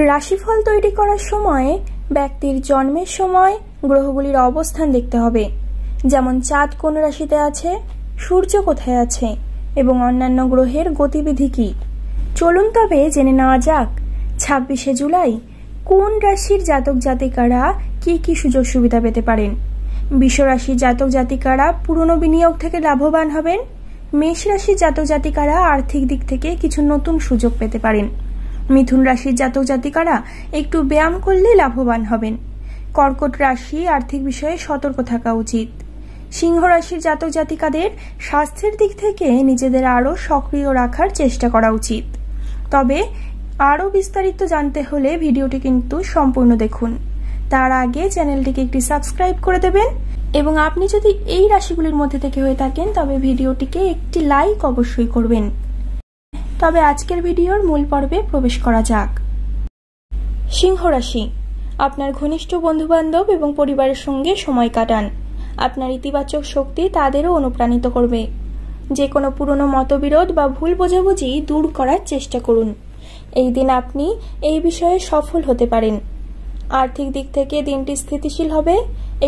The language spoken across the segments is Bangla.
রাশিফল তৈরি করার সময় ব্যক্তির জন্মের সময় গ্রহগুলির অবস্থান দেখতে হবে, যেমন চাঁদ কোন রাশিতে আছে, সূর্য কোথায় আছে এবং অন্যান্য গ্রহের গতিবিধি কি। চলুন তবে জেনে নেওয়া যাক 26শে জুলাই কোন রাশির জাতক জাতিকারা কি কি সুযোগ সুবিধা পেতে পারেন। বৃষ রাশির জাতক জাতিকারা পুরনো বিনিয়োগ থেকে লাভবান হবেন। মেষ রাশির জাতক জাতিকারা আর্থিক দিক থেকে কিছু নতুন সুযোগ পেতে পারেন। মিথুন রাশির জাতক জাতিকারা একটু ব্যায়াম করলে লাভবান হবেন। কর্কট রাশি আর্থিক বিষয়ে সতর্ক থাকা উচিত। সিংহ রাশির জাতক জাতিকাদের স্বাস্থ্যের দিক থেকে নিজেদের আরও সক্রিয় রাখার চেষ্টা করা উচিত। তবে আরও বিস্তারিত জানতে হলে ভিডিওটি কিন্তু সম্পূর্ণ দেখুন। তার আগে চ্যানেলটিকে একটি সাবস্ক্রাইব করে দেবেন এবং আপনি যদি এই রাশিগুলির মধ্যে থেকে হয়ে থাকেন তবে ভিডিওটিকে একটি লাইক অবশ্যই করবেন। তবে আজকের ভিডিওর মূল পর্বে প্রবেশ করা যাক। সিংহ রাশি, আপনার ঘনিষ্ঠ বন্ধুবান্ধব এবং পরিবারের সঙ্গে সময় কাটান। আপনার ইতিবাচক শক্তি তাদেরও অনুপ্রাণিত করবে। যে কোনো পুরনো মতবিরোধ বা ভুল বোঝাবুঝি দূর করার চেষ্টা করুন। এই দিন আপনি এই বিষয়ে সফল হতে পারেন। আর্থিক দিক থেকে দিনটি স্থিতিশীল হবে।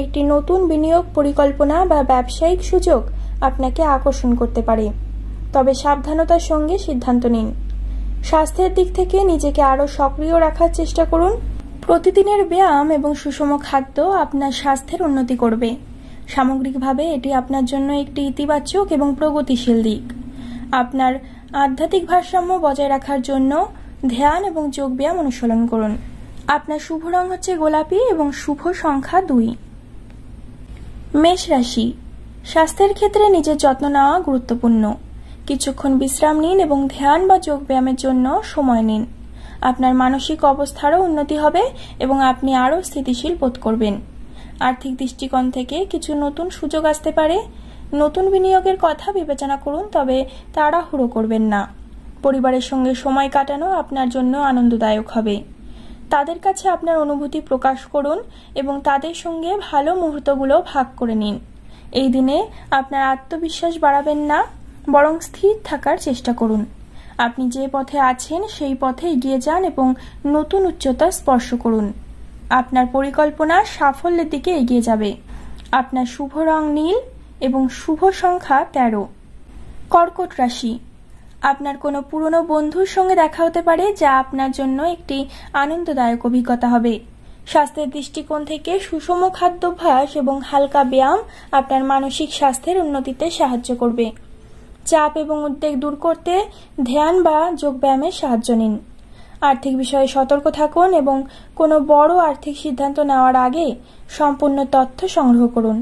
একটি নতুন বিনিয়োগ পরিকল্পনা বা ব্যবসায়িক সুযোগ আপনাকে আকর্ষণ করতে পারে, তবে সাবধানতার সঙ্গে সিদ্ধান্ত নিন। স্বাস্থ্যের দিক থেকে নিজেকে আরও সক্রিয় রাখার চেষ্টা করুন। প্রতিদিনের ব্যায়াম এবং সুষম খাদ্য আপনার স্বাস্থ্যের উন্নতি করবে। সামগ্রিকভাবে এটি আপনার জন্য একটি ইতিবাচক এবং প্রগতিশীল দিক। আপনার আধ্যাত্মিক ভারসাম্য বজায় রাখার জন্য ধ্যান এবং যোগব্যায়াম অনুসরণ করুন। আপনার শুভ রং হচ্ছে গোলাপি এবং শুভ সংখ্যা 2। মেষ রাশি, স্বাস্থ্যের ক্ষেত্রে নিজের যত্ন নেওয়া গুরুত্বপূর্ণ। কিছুক্ষণ বিশ্রাম নিন এবং ধ্যান বা যোগব্যায়ামের জন্য সময় নিন। আপনার মানসিক অবস্থারও উন্নতি হবে এবং আপনি আরও স্থিতিশীল বোধ করবেন। আর্থিক দৃষ্টিকোণ থেকে কিছু নতুন সুযোগ আসতে পারে। নতুন বিনিয়োগের কথা বিবেচনা করুন, তবে তাড়াহুড়ো করবেন না। পরিবারের সঙ্গে সময় কাটানো আপনার জন্য আনন্দদায়ক হবে। তাদের কাছে আপনার অনুভূতি প্রকাশ করুন এবং তাদের সঙ্গে ভালো মুহূর্তগুলো ভাগ করে নিন। এই দিনে আপনার আত্মবিশ্বাস বাড়াবেন না, বরং স্থির থাকার চেষ্টা করুন। আপনি যে পথে আছেন সেই পথে এগিয়ে যান এবং নতুন উচ্চতা স্পর্শ করুন। আপনার পরিকল্পনা সাফল্যের দিকে এগিয়ে যাবে। আপনার শুভ রং নীল এবং শুভ সংখ্যা 13। কর্কট রাশি, আপনার কোনো পুরনো বন্ধুর সঙ্গে দেখা হতে পারে, যা আপনার জন্য একটি আনন্দদায়ক অভিজ্ঞতা হবে। স্বাস্থ্যের দৃষ্টিকোণ থেকে সুষম খাদ্যাভ্যাস এবং হালকা ব্যায়াম আপনার মানসিক স্বাস্থ্যের উন্নতিতে সাহায্য করবে। চাপ এবং উদ্বেগ দূর করতে ধ্যান বা যোগব্যায়ামের সাহায্য নিন। আর্থিক বিষয়ে সতর্ক থাকুন এবং কোনো বড় আর্থিক সিদ্ধান্ত নেওয়ার আগে সম্পূর্ণ তথ্য সংগ্রহ করুন।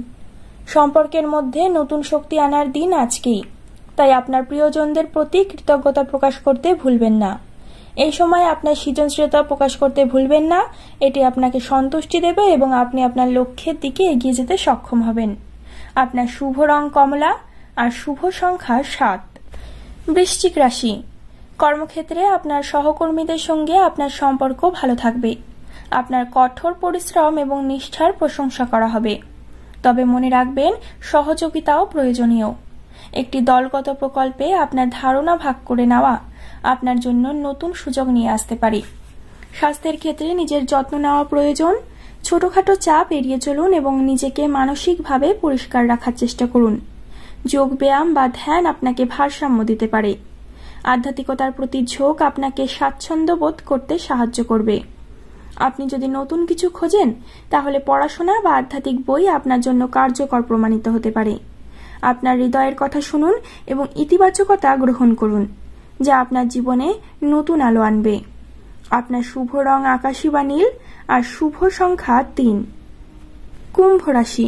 সম্পর্কের মধ্যে নতুন শক্তি আনার দিন আজকেই, তাই আপনার প্রিয়জনদের প্রতি কৃতজ্ঞতা প্রকাশ করতে ভুলবেন না। এই সময় আপনার সৃজনশীলতা প্রকাশ করতে ভুলবেন না। এটি আপনাকে সন্তুষ্টি দেবে এবং আপনি আপনার লক্ষ্যের দিকে এগিয়ে যেতে সক্ষম হবেন। আপনার শুভ রং কমলা আর শুভ সংখ্যা 7। বৃশ্চিক রাশি, কর্মক্ষেত্রে আপনার সহকর্মীদের সঙ্গে আপনার সম্পর্ক ভালো থাকবে। আপনার কঠোর পরিশ্রম এবং নিষ্ঠার প্রশংসা করা হবে, তবে মনে রাখবেন সহযোগিতাও প্রয়োজনীয়। একটি দলগত প্রকল্পে আপনার ধারণা ভাগ করে নেওয়া আপনার জন্য নতুন সুযোগ নিয়ে আসতে পারে। স্বাস্থ্যের ক্ষেত্রে নিজের যত্ন নেওয়া প্রয়োজন। ছোটখাটো চাপ এড়িয়ে চলুন এবং নিজেকে মানসিকভাবে পরিষ্কার রাখার চেষ্টা করুন। যোগব্যায়াম বা ধ্যান আপনাকে ভারসাম্য দিতে পারে। আধ্যাত্মিকতার প্রতি ঝোঁক আপনাকে স্বাচ্ছন্দ্য বোধ করতে সাহায্য করবে। আপনি যদি নতুন কিছু খোঁজেন, তাহলে পড়াশোনা বা আধ্যাত্মিক বই আপনার জন্য কার্যকর প্রমাণিত হতে পারে। আপনার হৃদয়ের কথা শুনুন এবং ইতিবাচকতা গ্রহণ করুন, যা আপনার জীবনে নতুন আলো আনবে। আপনার শুভ রং আকাশী বা নীল আর শুভ সংখ্যা 3। কুম্ভ রাশি,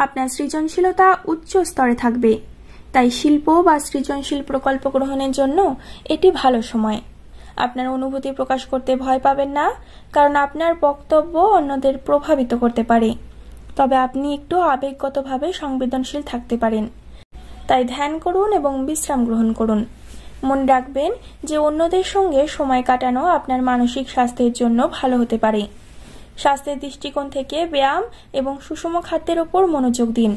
আপনার সৃজনশীলতা উচ্চ স্তরে থাকবে, তাই শিল্প বা সৃজনশীল প্রকল্প গ্রহণের জন্য এটি ভালো সময়। আপনার অনুভূতি প্রকাশ করতে ভয় পাবেন না, কারণ আপনার বক্তব্য অন্যদের প্রভাবিত করতে পারে। তবে আপনি একটু আবেগগতভাবে সংবেদনশীল থাকতে পারেন, তাই ধ্যান করুন এবং বিশ্রাম গ্রহণ করুন। মনে রাখবেন যে অন্যদের সঙ্গে সময় কাটানো আপনার মানসিক স্বাস্থ্যের জন্য ভালো হতে পারে। স্বাস্থ্যের দৃষ্টিকোণ থেকে ব্যায়াম এবং সুষম খাদ্যের ওপর মনোযোগ দিন।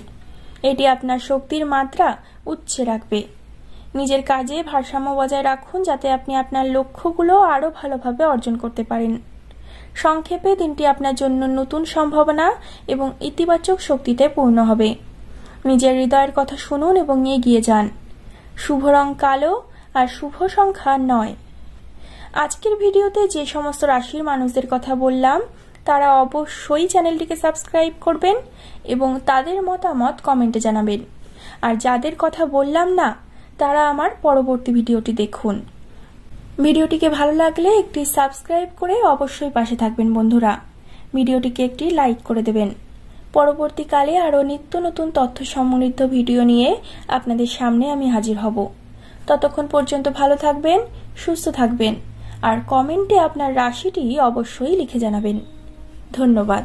এটি আপনার শক্তির মাত্রা উচ্চে রাখবে। নিজের কাজে ভারসাম্য বজায় রাখুন যাতে আপনি আপনার লক্ষ্যগুলো আরও ভালোভাবে অর্জন করতে পারেন। সংক্ষেপে দিনটি আপনার জন্য নতুন সম্ভাবনা এবং ইতিবাচক শক্তিতে পূর্ণ হবে। নিজের হৃদয়ের কথা শুনুন এবং এগিয়ে যান। শুভ রং কালো আর শুভ সংখ্যা 9। আজকের ভিডিওতে যে সমস্ত রাশির মানুষদের কথা বললাম তারা অবশ্যই চ্যানেলটিকে সাবস্ক্রাইব করবেন এবং তাদের মতামত কমেন্টে জানাবেন। আর যাদের কথা বললাম না তারা আমার পরবর্তী ভিডিওটি দেখুন। ভিডিওটিকে ভালো লাগলে একটি সাবস্ক্রাইব করে অবশ্যই পাশে থাকবেন বন্ধুরা। ভিডিওটিকে একটি লাইক করে দেবেন। পরবর্তীকালে আরও নিত্য নতুন তথ্য সমৃদ্ধ ভিডিও নিয়ে আপনাদের সামনে আমি হাজির হব। ততক্ষণ পর্যন্ত ভালো থাকবেন, সুস্থ থাকবেন আর কমেন্টে আপনার রাশিটি অবশ্যই লিখে জানাবেন। ধন্যবাদ।